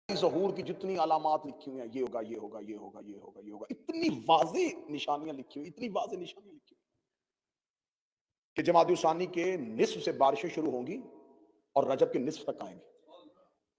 ظہور کی جتنی علامات لکھی ہوئی ہیں، یہ ہوگا یہ ہوگا یہ ہوگا یہ ہوگا یہ ہوگا، اتنی واضح نشانیاں لکھی ہوئی، اتنی واضح نشانیاں لکھی ہوئی کہ جمادی ثانی کے نصف سے بارشیں شروع ہوں گی اور رجب کے نصف تک آئیں گی۔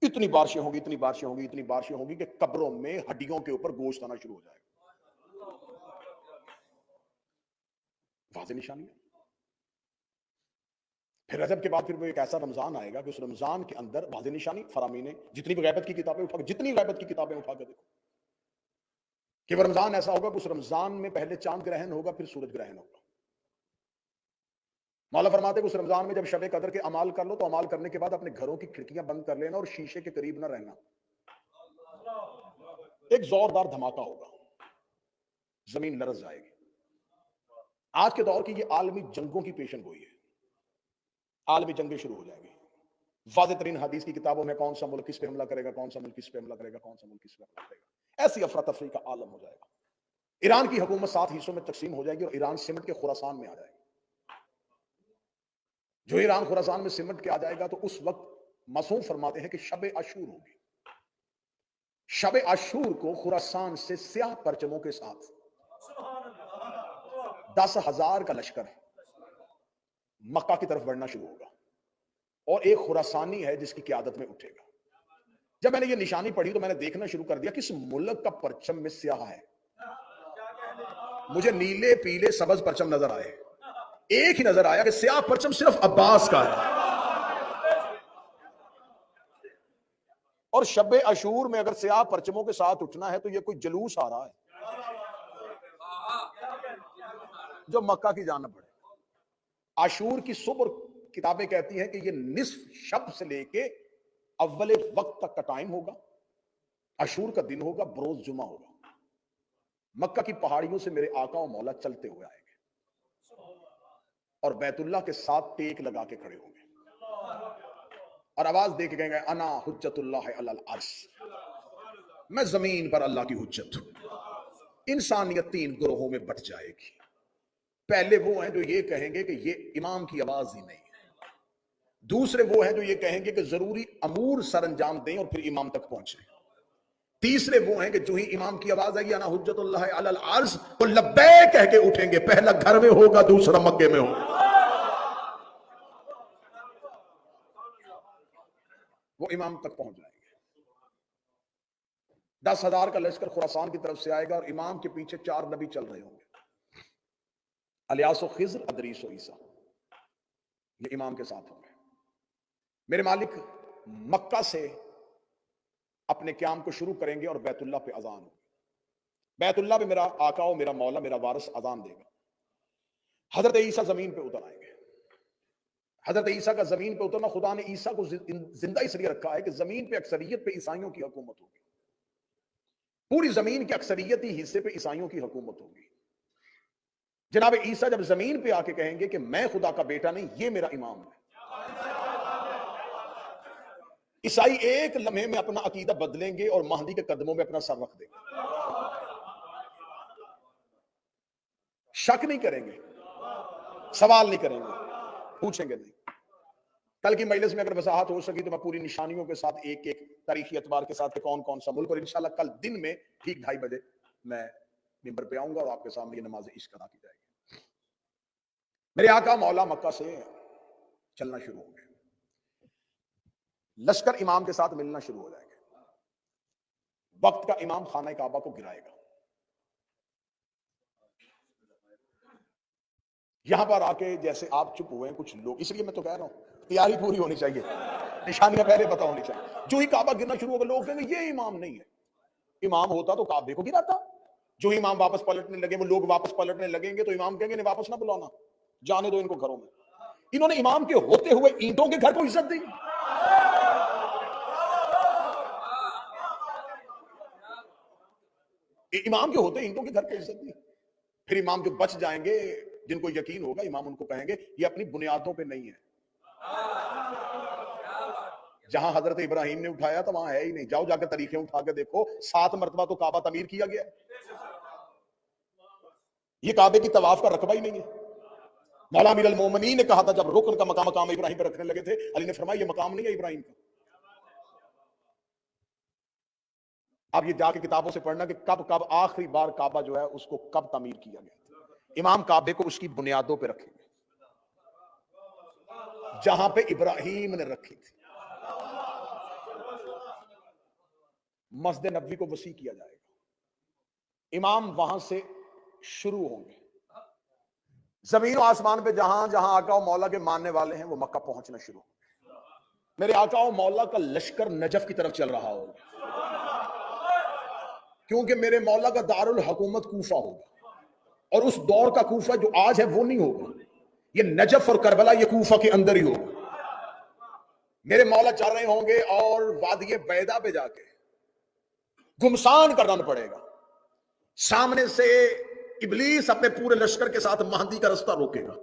اتنی بارشیں ہوں گی، اتنی بارشیں ہوں گی، اتنی بارشیں ہوں گی کہ قبروں میں ہڈیوں کے اوپر گوشت آنا شروع ہو جائے گا۔ واضح نشانیاں۔ پھر رجب کے بعد پھر وہ ایک ایسا رمضان آئے گا کہ اس رمضان کے اندر واضح نشانی فرامین ہے، جتنی بھی غیبت کی کتابیں اٹھا کے، جتنی غیبت کی کتابیں اٹھا کے دیکھو کہ وہ رمضان ایسا ہوگا کہ اس رمضان میں پہلے چاند گرہن ہوگا، پھر سورج گرہن ہوگا۔ مولا فرماتے کہ اس رمضان میں جب شب قدر کے اعمال کر لو تو اعمال کرنے کے بعد اپنے گھروں کی کھڑکیاں بند کر لینا اور شیشے کے قریب نہ رہنا۔ ایک زوردار دھماکہ ہوگا، زمین لرز جائے گی۔ آج کے دور کی یہ عالمی جنگوں کی پیشن گوئی ہے، عالمی جنگیں شروع ہو جائیں گی۔ واضح ترین حدیث کی کتابوں میں کون سا ملک کس پہ حملہ کرے گا، کون سا ملک کس پہ حملہ کرے گا، کون سا ملک کس پہ حملہ کرے گا، ایسی افراتفری کا عالم ہو جائے گا۔ ایران کی حکومت 7 حصوں میں تقسیم ہو جائے گی اور ایران سمٹ کے خراسان میں آ جائے گا۔ جو ایران خراسان میں سمٹ کے آ جائے گا تو اس وقت معصوم فرماتے ہیں کہ شب عاشور ہوگی۔ شب عاشور کو خراسان سے سیاہ پرچموں کے ساتھ 10,000 کا لشکر مکہ کی طرف بڑھنا شروع ہوگا اور ایک خراسانی ہے جس کی قیادت میں اٹھے گا۔ جب میں نے یہ نشانی پڑھی تو میں نے دیکھنا شروع کر دیا کس ملک کا پرچم میں سیاہ ہے۔ مجھے نیلے پیلے سبز پرچم نظر آئے، ایک ہی نظر آیا کہ سیاہ پرچم صرف عباس کا ہے۔ اور شب عاشور میں اگر سیاہ پرچموں کے ساتھ اٹھنا ہے تو یہ کوئی جلوس آ رہا ہے جو مکہ کی جانب بڑھے۔ عاشور کی صبح کتابیں کہتی ہیں کہ یہ نصف شب سے لے کے اول وقت تک کا ٹائم ہوگا۔ عاشور کا دن ہوگا، بروز جمعہ ہوگا۔ مکہ کی پہاڑیوں سے میرے آقا و مولا چلتے ہوئے آئیں گے اور بیت اللہ کے ساتھ ٹیک لگا کے کھڑے ہوں گے اور آواز دے کے کہیں گے انا حجت اللہ علی العرش، میں زمین پر اللہ کی حجت ہوں۔ انسانیت 3 گروہوں میں بٹ جائے گی۔ پہلے وہ ہیں جو یہ کہیں گے کہ یہ امام کی آواز ہی نہیں ہے، دوسرے وہ ہیں جو یہ کہیں گے کہ ضروری امور سر انجام دیں اور پھر امام تک پہنچیں، تیسرے وہ ہیں کہ جو ہی امام کی آواز آئی انا حجت اللہ علی العرش وہ لبیک کہہ کے اٹھیں گے، پہلا گھر میں ہوگا دوسرا مکے میں ہوگا، وہ امام تک پہنچ جائیں گے۔ 10,000 کا لشکر خراسان کی طرف سے آئے گا اور امام کے پیچھے 4 نبی چل رہے ہوں گے، الیاس و خضر، ادریس و عیسیٰ، یہ امام کے ساتھ ہوں گے۔ میرے مالک مکہ سے اپنے قیام کو شروع کریں گے اور بیت اللہ پہ اذان ہوگی۔ بیت اللہ پہ میرا آقا و میرا مولا میرا وارث اذان دے گا۔ حضرت عیسیٰ زمین پہ اتر آئیں گے۔ حضرت عیسیٰ کا زمین پہ اترنا، خدا نے عیسیٰ کو زندہ اس لیے رکھا ہے کہ زمین پہ اکثریت پہ عیسائیوں کی حکومت ہوگی، پوری زمین کے اکثریتی حصے پہ عیسائیوں کی حکومت ہوگی۔ جناب عیسیٰ جب زمین پہ آ کے کہیں گے کہ میں خدا کا بیٹا نہیں، یہ میرا امام ہے، عیسائی ایک لمحے میں اپنا عقیدہ بدلیں گے اور مہدی کے قدموں میں اپنا سر رکھ دیں گے، شک نہیں کریں گے، سوال نہیں کریں گے، پوچھیں گے نہیں۔ کل کی مجلس میں اگر وضاحت ہو سکی تو میں پوری نشانیوں کے ساتھ ایک ایک تاریخی اعتبار کے ساتھ کہ کون کون سا ملک، اور انشاءاللہ کل دن میں ٹھیک 2:30 بجے میں ممبر پہ آؤں گا اور آپ کے سامنے یہ نماز عشق ادا کی جائے گی۔ میرے آقا مولا مکہ سے چلنا شروع ہو گئے، لشکر امام کے ساتھ ملنا شروع ہو جائے گا۔ وقت کا امام خانہ کعبہ کو گرائے گا۔ یہاں پر آ کے جیسے آپ چپ ہوئے ہیں کچھ لوگ، اس لیے میں تو کہہ رہا ہوں تیاری پوری ہونی چاہیے، نشانیاں پہلے پتہ ہونی چاہیے۔ جو ہی کعبہ گرنا شروع ہوگا لوگ کہیں گے یہ امام نہیں ہے، امام ہوتا تو کعبے کو گراتا۔ جو ہی امام واپس پلٹنے لگے، وہ لوگ واپس پلٹنے لگیں گے تو امام کہیں گے نہیں واپس نہ بلانا، جانے دو ان کو گھروں میں۔ انہوں نے امام کے ہوتے ہوئے اینٹوں کے گھر کو عزت دی۔ امام کے ہوتے اینٹوں کے گھر کو عزت دی۔ پھر امام جو بچ جائیں گے، جن کو یقین ہوگا، امام ان کو کہیں گے یہ اپنی بنیادوں پہ نہیں ہے، جہاں حضرت ابراہیم نے اٹھایا تھا وہاں ہے ہی نہیں، جاؤ جا کے تاریخیں اٹھا کے دیکھو، 7 مرتبہ تو کعبہ تعمیر کیا گیا، یہ کعبے کی طواف کا رقبہ ہی نہیں ہے۔ مولا امیر المومنین نے کہا تھا جب رکن کا مقام ابراہیم پہ رکھنے لگے تھے، علی نے فرمایا یہ مقام نہیں ہے ابراہیم کا، آپ یہ جا کے کتابوں سے پڑھنا کہ کب کب آخری بار کعبہ جو ہے اس کو کب تعمیر کیا گیا. امام کعبے کو اس کی بنیادوں پہ رکھیں گے جہاں پہ ابراہیم نے رکھی تھی. مسجد نبوی کو وسیع کیا جائے گا. امام وہاں سے شروع ہوں گے. زمین و آسمان پہ جہاں جہاں آقا و مولا کے ماننے والے ہیں وہ مکہ پہنچنا شروع ہوں گے. میرے آقا و مولا کا لشکر نجف کی طرف چل رہا ہوگا کیونکہ میرے مولا کا دارالحکومت کوفہ ہوگا اور اس دور کا کوفہ جو آج ہے وہ نہیں ہوگا. یہ نجف اور کربلا یہ کوفہ کے اندر ہی ہوگا. میرے مولا چل رہے ہوں گے اور وادی بیدا پہ جا کے گمسان کا رن پڑے گا. سامنے سے ابلیس اپنے پورے لشکر کے ساتھ مہدی کا رستہ روکے گا.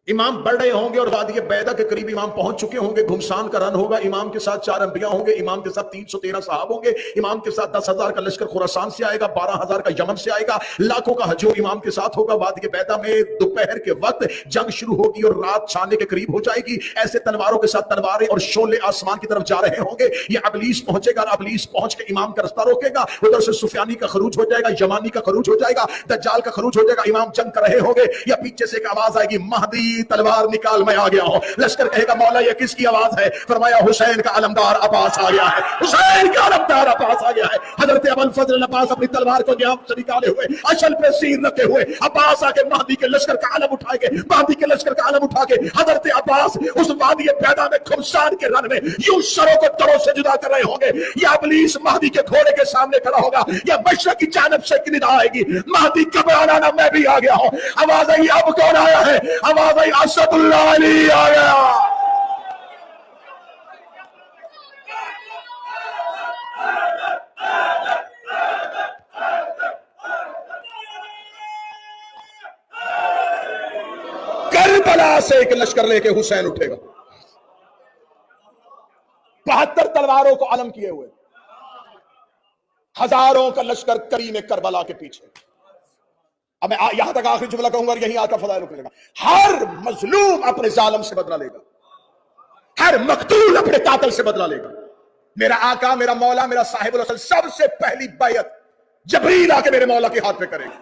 امام بڑھ رہے ہوں گے اور وادی بیدا کے قریب امام پہنچ چکے ہوں گے. گھمسان کا رن ہوگا. امام کے ساتھ 4 انبیاء ہوں گے. امام کے ساتھ 313 صحاب ہوں گے. امام کے ساتھ 10,000 کا لشکر خراسان سے آئے گا. 12,000 کا یمن سے آئے گا. لاکھوں کا ہجوم امام کے ساتھ ہوگا. وادی بیدا میں دوپہر کے وقت جنگ شروع ہوگی اور رات چھانے کے قریب ہو جائے گی. ایسے تلواروں کے ساتھ تلواریں اور شعلے آسمان کی طرف جا رہے ہوں گے. یہ ابلیس پہنچے گا. ابلیس پہنچ کے امام کا رستہ روکے گا. ادھر سے سفیانی کا خروج ہو جائے گا. یمانی کا خروج ہو جائے گا. دجال کا خروج ہو جائے گا. امام جنگ کر رہے ہوں گے. یا پیچھے سے ایک آواز آئے گی مہدی تلوار نکال میں آ گیا ہوں. لشکر کہے گا مولا یہ کس کی آواز ہے؟ فرمایا حسین کا علمدار عباس آ گیا ہے. حسین کا علمدار عباس آ گیا ہے. حضرت ابو الفضل عباس اپنی تلوار کو نیام سے نکالے ہوئے اشل پہ سیر رکھے ہوئے عباس آ کے مہدی کے لشکر کا علم اٹھائے گے. مہدی کے لشکر کا علم اٹھا کے حضرت عباس اس وادی بیدا میں خمسان کے رن میں یوں سروں کو تروں سے جدا کر رہے ہوں گے. یا ابلیس مہدی کے گھوڑے کے سامنے کھڑا ہوگا. یا مشرق کی جانب سے ایک ندا آئے گی مہدی کب آنا نا میں بھی آ گیا ہوں. آواز آئی اب کون آیا ہے؟ آواز آئی اسد اللہ علی آ گیا. کربلا سے ایک لشکر لے کے حسین اٹھے گا 72 تلواروں کو علم کیے ہوئے. ہزاروں کا لشکر کریم کربلا کے پیچھے. اب میں یہاں تک آخری جملہ کہوں گا اور یہیں آقا فضائل رکے گا. ہر مظلوم اپنے ظالم سے بدلہ لے گا. ہر مقتول اپنے قاتل سے بدلہ لے گا. میرا آقا میرا مولا میرا صاحب الرسول سب سے پہلی بیعت جبریل آ کے میرے مولا کے ہاتھ پہ کرے گا.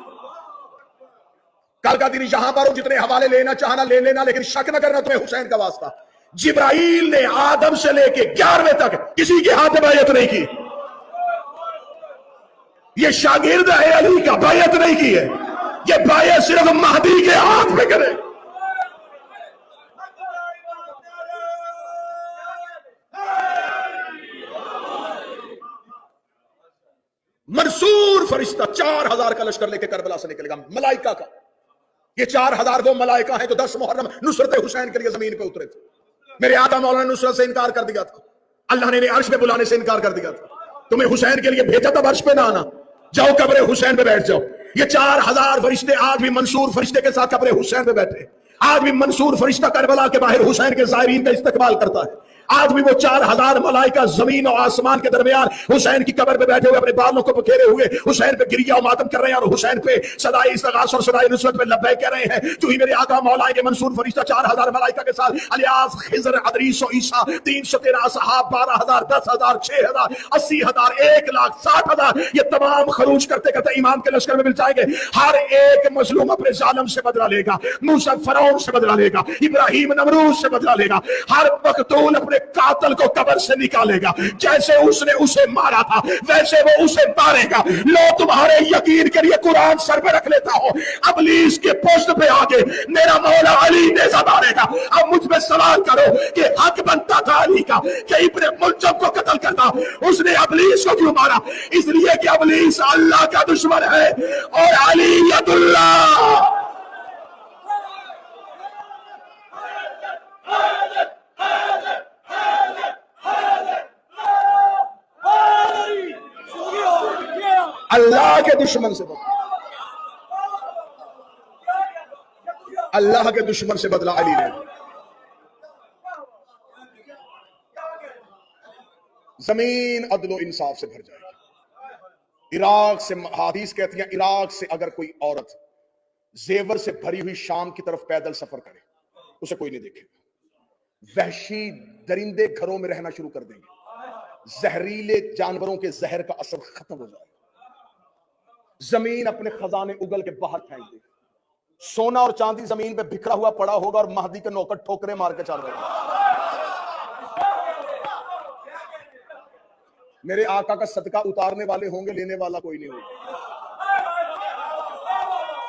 کل کا دن یہاں پر ہو جتنے حوالے لینا چاہنا لے لینا لیکن شک نہ کرنا تمہیں حسین کا واسطہ. جبرائیل نے آدم سے لے کے 11ویں تک کسی کے ہاتھ میں بیعت نہیں کی. یہ شاگرد ہے علی کا بیعت نہیں کی ہے. یہ بیعت صرف مہدی کے ہاتھ میں کرے. منصور فرشتہ 4,000 کا لشکر لے کے کربلا سے نکلے گا ملائکہ کا. یہ 4,000 وہ ملائکہ ہیں جو 10 محرم نصرت حسین کے لیے زمین پہ اترے تھے. میرے آقا مولا نے نصرت سے انکار کر دیا تھا. اللہ نے عرش پہ بلانے سے انکار کر دیا تھا. تمہیں حسین کے لیے بھیجا تھا عرش پہ نہ آنا. جاؤ قبر حسین پہ بیٹھ جاؤ. یہ 4,000 فرشتے آج بھی منصور فرشتے کے ساتھ قبر حسین پہ بیٹھے. آج بھی منصور فرشتہ کربلا کے باہر حسین کے زائرین کا استقبال کرتا ہے. آج بھی وہ 4,000 ملائکہ زمین و آسمان کے درمیان حسین کی قبر پہ بیٹھے ہوئے اپنے بالوں کو بکھیرے ہوئے حسین پہ گریہ و ماتم کر رہے ہیں اور حسین پہ صدائے استغاثہ اور صدائے نصرت پہ لبیک کہہ رہے ہیں. جو ہی میرے آقا مولا کے منصور فرشتہ 4,000 ملائکہ کے ساتھ الیاس خضر ادریس و عیسیٰ 313 صحاب 12,000 10,000 6,000 80,000 1,60,000 یہ تمام خروج کرتے کرتے امام کے لشکر میں مل جائیں گے. ہر ایک مظلوم اپنے ظالم سے بدلہ لے گا. موسیٰ فرعون سے بدلہ لے گا. ابراہیم نمرود سے بدلہ لے گا. ہر مقتول اپنے قاتل کو قبر سے نکالے گا. جیسے اس نے اسے مارا تھا ویسے وہ اسے مارے گا. لو تمہارے یقین کے لیے قرآن سر پہ رکھ لیتا ہوں. ابلیس کے پوسٹ پہ آگے میرا مولا علی نیزہ مارے گا. اب مجھ میں سوال کرو کہ حق بنتا تھا علی کا کہ ابن ملجم کو قتل کرتا. اس نے ابلیس کو کیوں مارا؟ اس لیے کہ ابلیس اللہ کا دشمن ہے اور علی ید اللہ. اللہ کے دشمن سے بدلا. اللہ کے دشمن سے بدلا علی نے. زمین عدل و انصاف سے بھر جائے گی. عراق سے حدیث کہتی ہیں عراق سے اگر کوئی عورت زیور سے بھری ہوئی شام کی طرف پیدل سفر کرے اسے کوئی نہیں دیکھے گا. وحشی درندے گھروں میں رہنا شروع کر دیں گے. زہریلے جانوروں کے زہر کا اثر ختم ہو جائے، زمین اپنے خزانے اگل کے باہر پھینک دے، سونا اور چاندی زمین پہ بکھرا ہوا پڑا ہوگا اور مہدی کے نوکر ٹھوکرے مار کے چل رہے ہیں۔ میرے آقا کا صدقہ اتارنے والے ہوں گے، لینے والا کوئی نہیں ہوگا۔